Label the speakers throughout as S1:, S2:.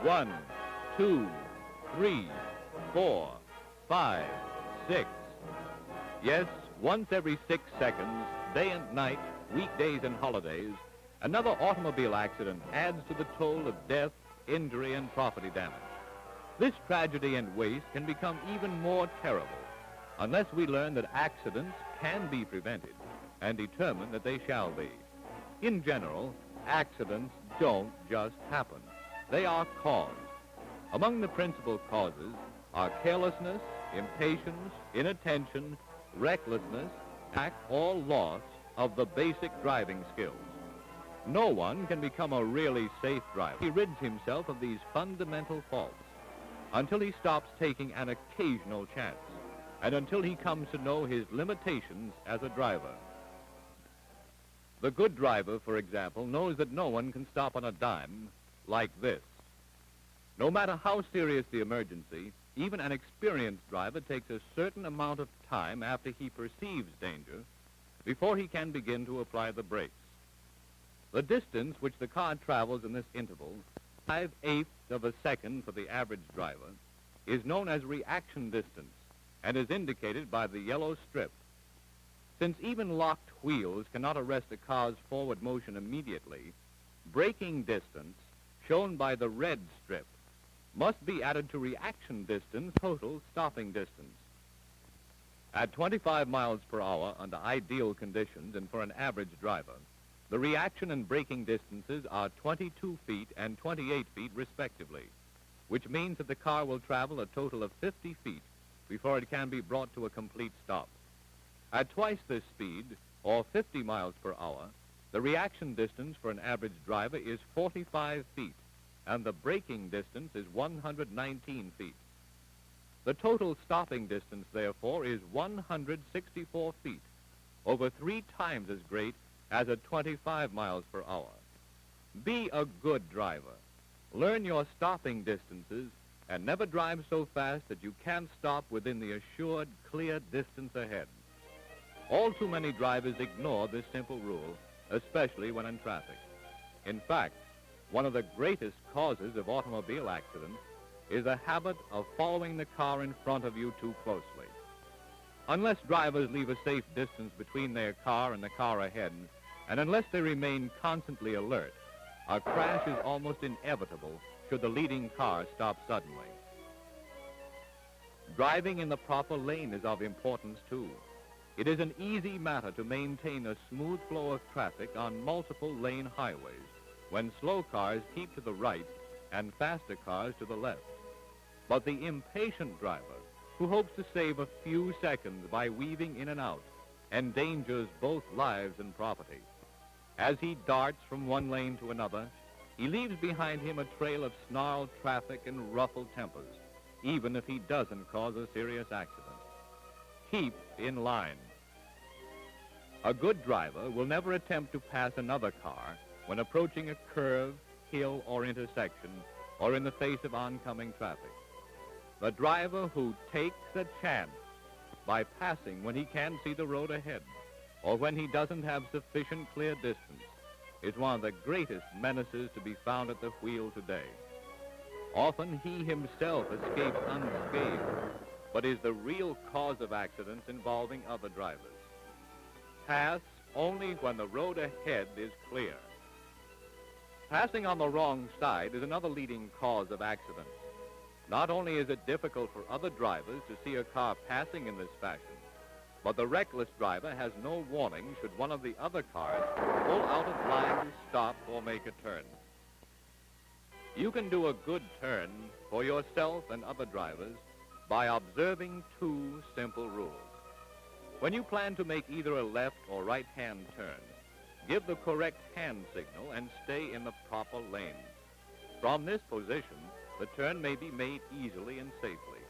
S1: 1, 2, 3, 4, 5, 6. Yes, once every 6 seconds, day and night, weekdays and holidays, another automobile accident adds to the toll of death, injury, and property damage. This tragedy and waste can become even more terrible unless we learn that accidents can be prevented and determine that they shall be. In general, accidents don't just happen. They are caused. Among the principal causes are carelessness, impatience, inattention, recklessness, lack or loss of the basic driving skills. No one can become a really safe driver. He rids himself of these fundamental faults until he stops taking an occasional chance and until he comes to know his limitations as a driver. The good driver, for example, knows that no one can stop on a dime like this. No matter how serious the emergency, even an experienced driver takes a certain amount of time after he perceives danger before he can begin to apply the brakes. The distance which the car travels in this interval, 5/8 of a second for the average driver, is known as reaction distance and is indicated by the yellow strip. Since even locked wheels cannot arrest a car's forward motion immediately, braking distance, shown by the red strip, must be added to reaction distance, total stopping distance. At 25 miles per hour under ideal conditions and for an average driver, the reaction and braking distances are 22 feet and 28 feet respectively, which means that the car will travel a total of 50 feet before it can be brought to a complete stop. At twice this speed, or 50 miles per hour, the reaction distance for an average driver is 45 feet, and the braking distance is 119 feet. The total stopping distance, therefore, is 164 feet, over 3 times as great as at 25 miles per hour. Be a good driver. Learn your stopping distances and never drive so fast that you can't stop within the assured, clear distance ahead. All too many drivers ignore this simple rule, especially when in traffic. In fact, one of the greatest causes of automobile accidents is a habit of following the car in front of you too closely. Unless drivers leave a safe distance between their car and the car ahead, and unless they remain constantly alert, a crash is almost inevitable should the leading car stop suddenly. Driving in the proper lane is of importance, too. It is an easy matter to maintain a smooth flow of traffic on multiple lane highways when slow cars keep to the right and faster cars to the left. But the impatient driver, who hopes to save a few seconds by weaving in and out, endangers both lives and property. As he darts from one lane to another, he leaves behind him a trail of snarled traffic and ruffled tempers, even if he doesn't cause a serious accident. Keep in line. A good driver will never attempt to pass another car when approaching a curve, hill, or intersection, or in the face of oncoming traffic. The driver who takes a chance by passing when he can't see the road ahead, or when he doesn't have sufficient clear distance, is one of the greatest menaces to be found at the wheel today. Often he himself escapes unscathed, but is the real cause of accidents involving other drivers. Pass only when the road ahead is clear. Passing on the wrong side is another leading cause of accidents. Not only is it difficult for other drivers to see a car passing in this fashion, but the reckless driver has no warning should one of the other cars pull out of line to stop or make a turn. You can do a good turn for yourself and other drivers by observing 2 simple rules. When you plan to make either a left or right-hand turn, give the correct hand signal and stay in the proper lane. From this position, the turn may be made easily and safely.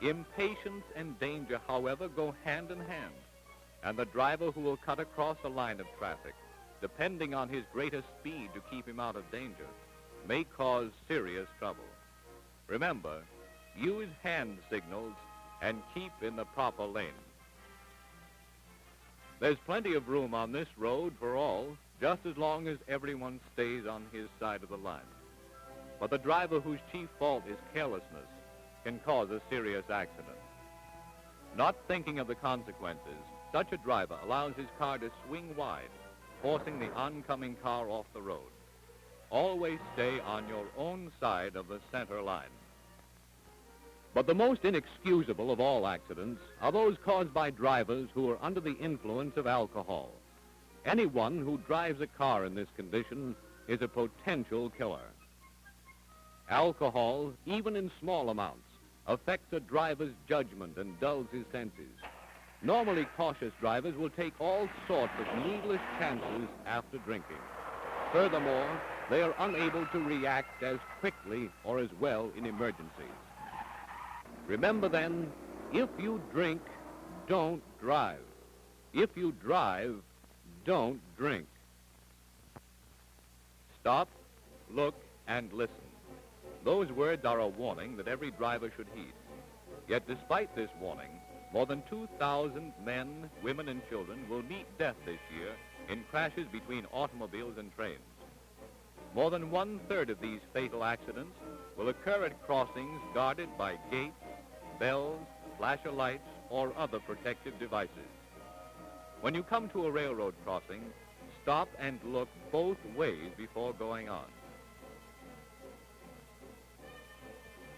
S1: Impatience and danger, however, go hand in hand, and the driver who will cut across a line of traffic, depending on his greatest speed to keep him out of danger, may cause serious trouble. Remember, use hand signals and keep in the proper lane. There's plenty of room on this road for all, just as long as everyone stays on his side of the line. but the driver whose chief fault is carelessness can cause a serious accident. Not thinking of the consequences, such a driver allows his car to swing wide, forcing the oncoming car off the road. Always stay on your own side of the center line. But the most inexcusable of all accidents are those caused by drivers who are under the influence of alcohol. Anyone who drives a car in this condition is a potential killer. Alcohol, even in small amounts, affects a driver's judgment and dulls his senses. Normally cautious drivers will take all sorts of needless chances after drinking. Furthermore, they are unable to react as quickly or as well in emergencies. Remember then, if you drink, don't drive. If you drive, don't drink. Stop, look, and listen. Those words are a warning that every driver should heed. Yet despite this warning, more than 2,000 men, women, and children will meet death this year in crashes between automobiles and trains. More than one-third of these fatal accidents will occur at crossings guarded by gates, bells, flasher lights, or other protective devices. When you come to a railroad crossing, stop and look both ways before going on.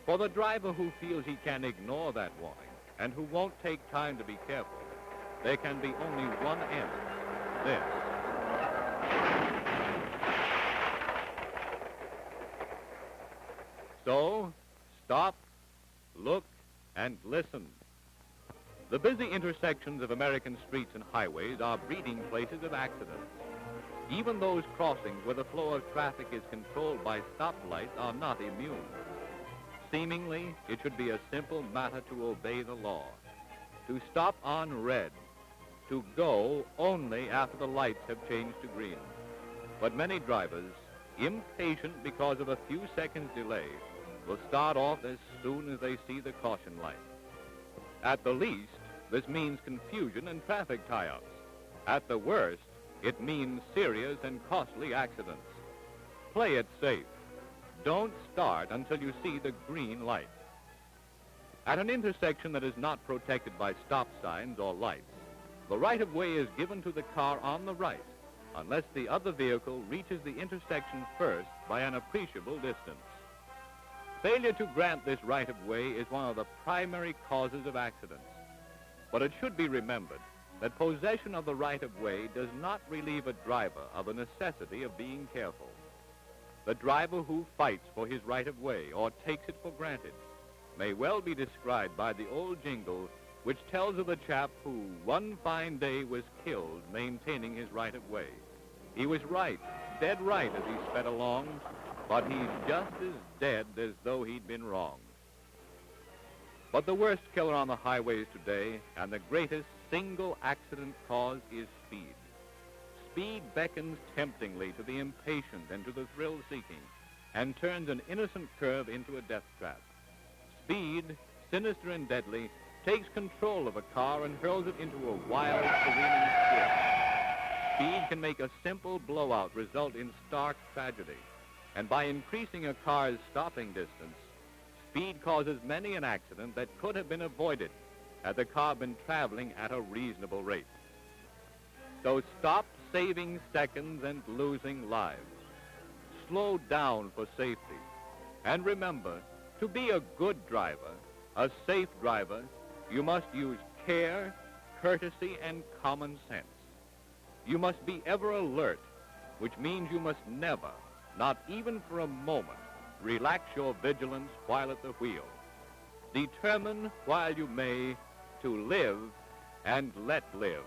S1: For the driver who feels he can ignore that warning and who won't take time to be careful, there can be only one end: this. So, stop, look, and listen. The busy intersections of American streets and highways are breeding places of accidents. Even those crossings where the flow of traffic is controlled by stoplights are not immune. Seemingly, it should be a simple matter to obey the law, to stop on red, to go only after the lights have changed to green. But many drivers, impatient because of a few seconds' delay, will start off as soon as they see the caution light. At the least, this means confusion and traffic tie-ups. At the worst, it means serious and costly accidents. Play it safe. Don't start until you see the green light. At an intersection that is not protected by stop signs or lights, the right-of-way is given to the car on the right, unless the other vehicle reaches the intersection first by an appreciable distance. Failure to grant this right-of-way is one of the primary causes of accidents. But it should be remembered that possession of the right-of-way does not relieve a driver of the necessity of being careful. The driver who fights for his right-of-way or takes it for granted may well be described by the old jingle which tells of the chap who one fine day was killed maintaining his right-of-way. He was right, dead right as he sped along, but he's just as dead as though he'd been wrong. But the worst killer on the highways today, and the greatest single accident cause, is speed. Speed beckons temptingly to the impatient and to the thrill-seeking, and turns an innocent curve into a death trap. Speed, sinister and deadly, takes control of a car and hurls it into a wild, careening skid. Speed can make a simple blowout result in stark tragedy, and by increasing a car's stopping distance, speed causes many an accident that could have been avoided had the car been traveling at a reasonable rate. So stop saving seconds and losing lives. Slow down for safety. And remember, to be a good driver, a safe driver, you must use care, courtesy, and common sense. You must be ever alert, which means you must never, not even for a moment, relax your vigilance while at the wheel. Determine, while you may, to live and let live.